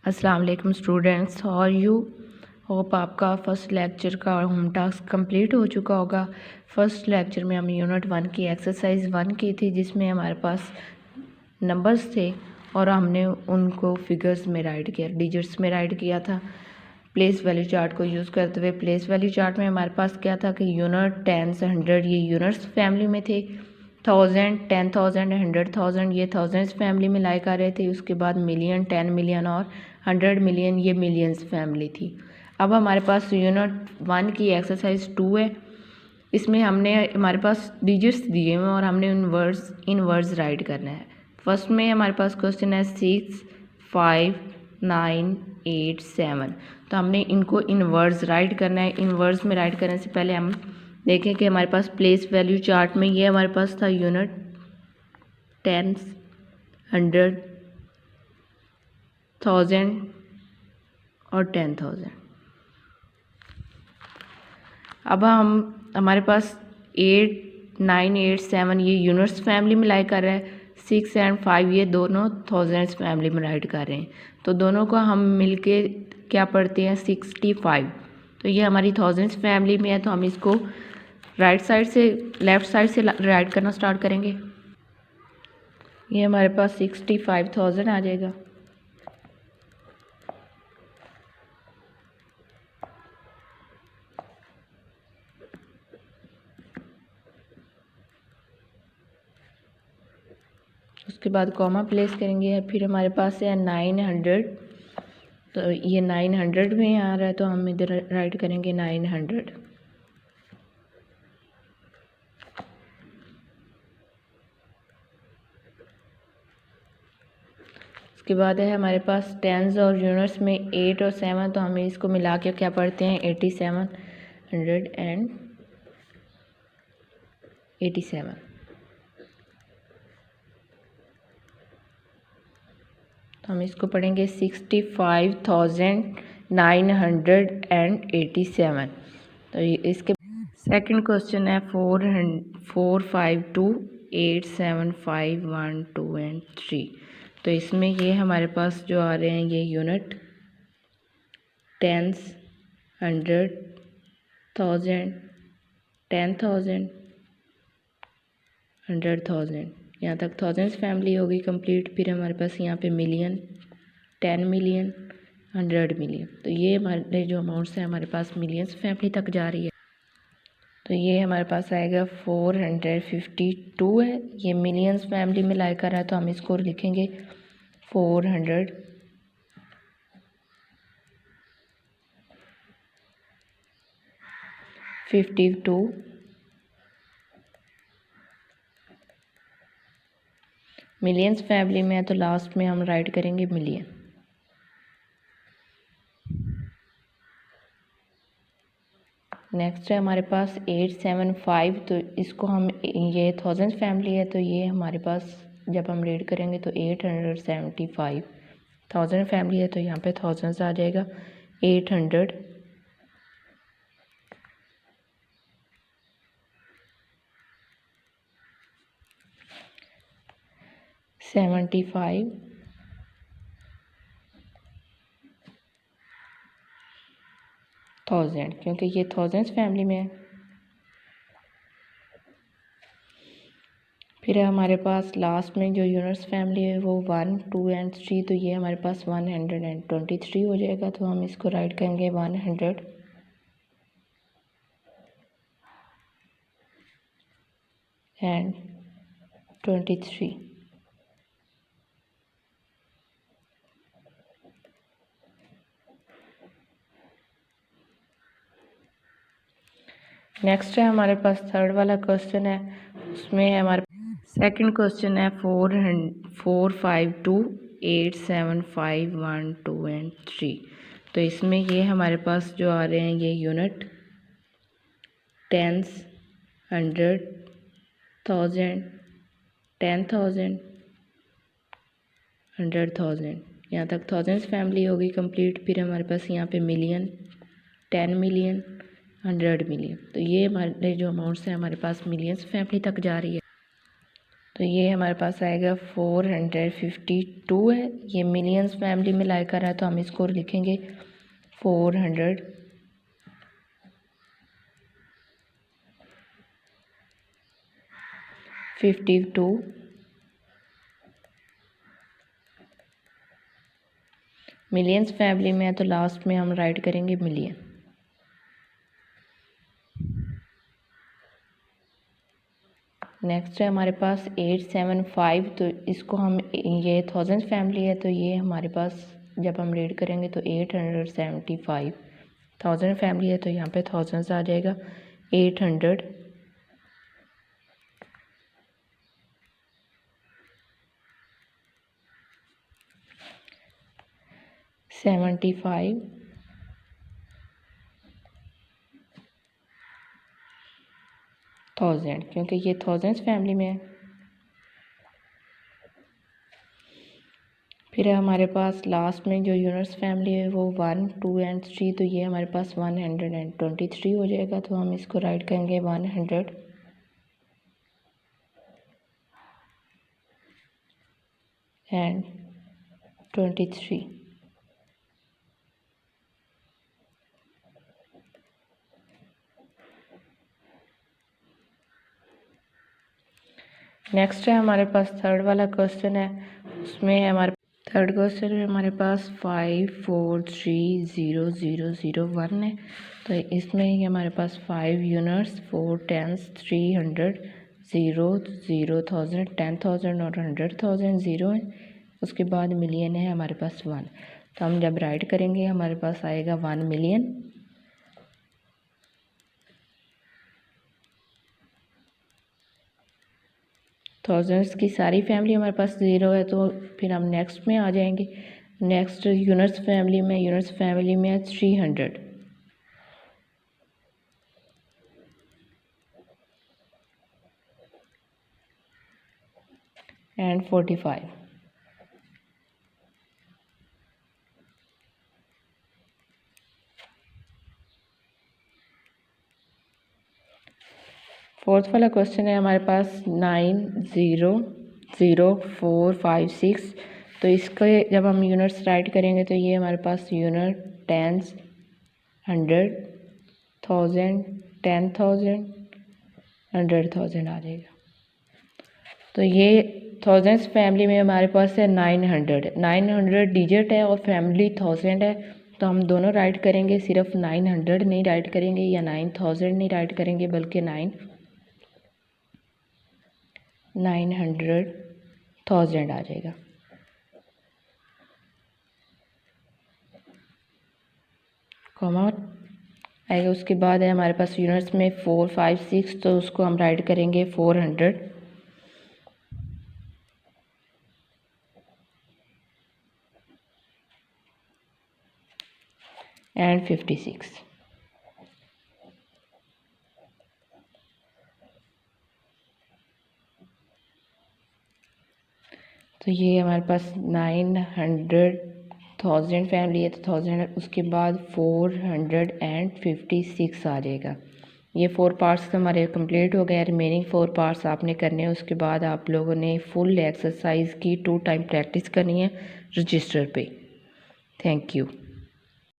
अस्सलाम वालेकुम students, how are you. Hope आपका फ़र्स्ट लेक्चर का होम टास्क कंप्लीट हो चुका होगा। फ़र्स्ट लेक्चर में हम यूनिट 1 की एक्सरसाइज 1 की थी, जिसमें हमारे पास नंबर्स थे और हमने उनको फिगर्स में राइट किया, डिजिट्स में राइट किया था प्लेस वैल्यू चार्ट को यूज़ करते हुए। प्लेस वैल्यू चार्ट में हमारे पास क्या था कि यूनिट, टेंस, 100 ये यूनिट्स फैमिली में थे, 1000, 10,000, 100,000 ये थाउजेंड्स फैमिली में लाइक आ रहे थे। उसके बाद मिलियन, 10 मिलियन और 100 मिलियन ये मिलियंस फैमिली थी। अब हमारे पास यूनिट 1 की एक्सरसाइज 2 है। इसमें हमारे पास डिजिट्स दिए हुए और हमने इन वर्ड्स राइट करना है। फर्स्ट में हमारे पास क्वेश्चन है 6, 5, 9, 8, 7। तो हमने इनको इन वर्ड्स राइट करना है। इन वर्ड्स में राइट करने से पहले हम देखें कि हमारे पास प्लेस वैल्यू चार्ट में ये हमारे पास था यूनिट, टेंस, 100, 1000 और 10,000। अब हमारे पास 8, 9, 8, 7 ये यूनिट्स फैमिली में लाइक कर रहा है, 6 एंड 5 ये दोनों थाउजेंड्स फैमिली में राइट कर रहे हैं। तो दोनों को हम मिलके क्या पढ़ते हैं, 65। तो ये हमारी थाउजेंड्स फैमिली में है, तो हम इसको राइट साइड से लेफ़्ट साइड से राइट करना स्टार्ट करेंगे। ये हमारे पास 65,000 आ जाएगा। उसके बाद कॉमा प्लेस करेंगे। फिर हमारे पास है 900, तो ये 900 में आ रहा है, तो हम इधर राइट करेंगे 900। उसके बाद है हमारे पास टेंस और यूनिट्स में 8 और 7, तो हम इसको मिला के क्या पढ़ते हैं, 87 तो हम इसको पढ़ेंगे 65,987। तो इसके सेकंड क्वेश्चन है 452,875,1, 2 एंड 3। तो इसमें ये हमारे पास जो आ रहे हैं ये यूनिट, टेंस, 100, 1000, 10,000, 100,000, यहाँ तक थाउजेंड्स फैमिली होगी कंप्लीट। फिर हमारे पास यहाँ पे मिलियन, 10 मिलियन, 100 मिलियन। तो ये हमारे जो अमाउंट्स हैं हमारे पास मिलियंस फैमिली तक जा रही है। तो ये हमारे पास आएगा 452 है, ये मिलियंस फैमिली में लाइक कर रहा है, तो हम इसको लिखेंगे 452 मिलियंस फैमिली में है, तो लास्ट में हम राइट करेंगे मिलियन। नेक्स्ट है हमारे पास 875, तो इसको हम, ये थाउजेंड फैमिली है, तो ये हमारे पास जब हम रीड करेंगे तो 875, थाउजेंड फैमिली है, तो यहाँ पे थाउजेंड्स आ जाएगा, 875, थाउजेंड, क्योंकि ये थाउजेंड्स फैमिली में है। फिर हमारे पास लास्ट में जो यूनिट्स फैमिली है वो 1, 2 एंड 3, तो ये हमारे पास 123 हो जाएगा, तो हम इसको राइट करेंगे 123। नेक्स्ट है हमारे पास थर्ड वाला क्वेश्चन है, उसमें है हमारे सेकंड क्वेश्चन है 452,875,1, 2 एंड 3। तो इसमें ये हमारे पास जो आ रहे हैं ये यूनिट, टेंस, 100, 1000, 10,000, 100,000, यहाँ तक थाउजेंड्स फैमिली होगी कंप्लीट। फिर हमारे पास यहाँ पे मिलियन, 10 मिलियन, 100 मिलियन। तो ये हमारे जो अमाउंट्स हैं हमारे पास मिलियंस फैमिली तक जा रही है। तो ये हमारे पास आएगा 452 है। ये मिलियंस फैमिली में लाई कर रहा है तो हम इसको लिखेंगे 452। मिलियंस फैमिली में है तो लास्ट में हम राइट करेंगे मिलियन। नेक्स्ट है हमारे पास 875। तो इसको हम, ये थाउजेंड फैमिली है तो ये हमारे पास जब हम रीड करेंगे तो 875। थाउजेंड फैमिली है तो यहाँ पे थाउजेंड्स आ जाएगा। 875 थाउजेंड, क्योंकि ये थाउजेंड्स फैमिली में है। फिर हमारे पास लास्ट में जो यूनिट्स फैमिली है वो 1, 2 एंड 3। तो ये हमारे पास 123 हो जाएगा। तो हम इसको राइट करेंगे 123। नेक्स्ट है हमारे पास थर्ड वाला क्वेश्चन है। उसमें हमारे थर्ड क्वेश्चन में हमारे पास 5430001 है। तो इसमें ही हमारे पास 5 यूनिट्स, 4 टेंस, 300, 0, 0,000, 10,000 और 100,000 ज़ीरो है। उसके बाद मिलियन है हमारे पास 1। तो हम जब राइट करेंगे हमारे पास आएगा 1 मिलियन। थाउजेंड्स की सारी फैमिली हमारे पास ज़ीरो है तो फिर हम नेक्स्ट में आ जाएंगे। नेक्स्ट यूनिट्स फैमिली में है 300 एंड 45। फोर्थ वाला क्वेश्चन है हमारे पास 900456। तो इसके जब हम यूनिट्स राइट करेंगे तो ये हमारे पास यूनिट टेंस, 100, 1000, 10,000, 100,000 आ जाएगा। तो ये थाउजेंड्स फैमिली में हमारे पास है 900 डिजिट है और फैमिली 1000 है। तो हम दोनों राइट करेंगे, सिर्फ 900 नहीं राइट करेंगे या 9000 नहीं राइट करेंगे, बल्कि 900,000 आ जाएगा। कॉमा आएगा। उसके बाद है हमारे पास यूनिट्स में 4, 5, 6। तो उसको हम राइट करेंगे 400 एंड 56। तो ये हमारे पास 900,000 फैमिली है तो 1000, उसके बाद 456 आ जाएगा। ये 4 पार्ट्स हमारे कंप्लीट हो गए। रिमेनिंग 4 पार्ट्स आपने करने हैं। उसके बाद आप लोगों ने फुल एक्सरसाइज की 2 टाइम प्रैक्टिस करनी है रजिस्टर पे। Thank you.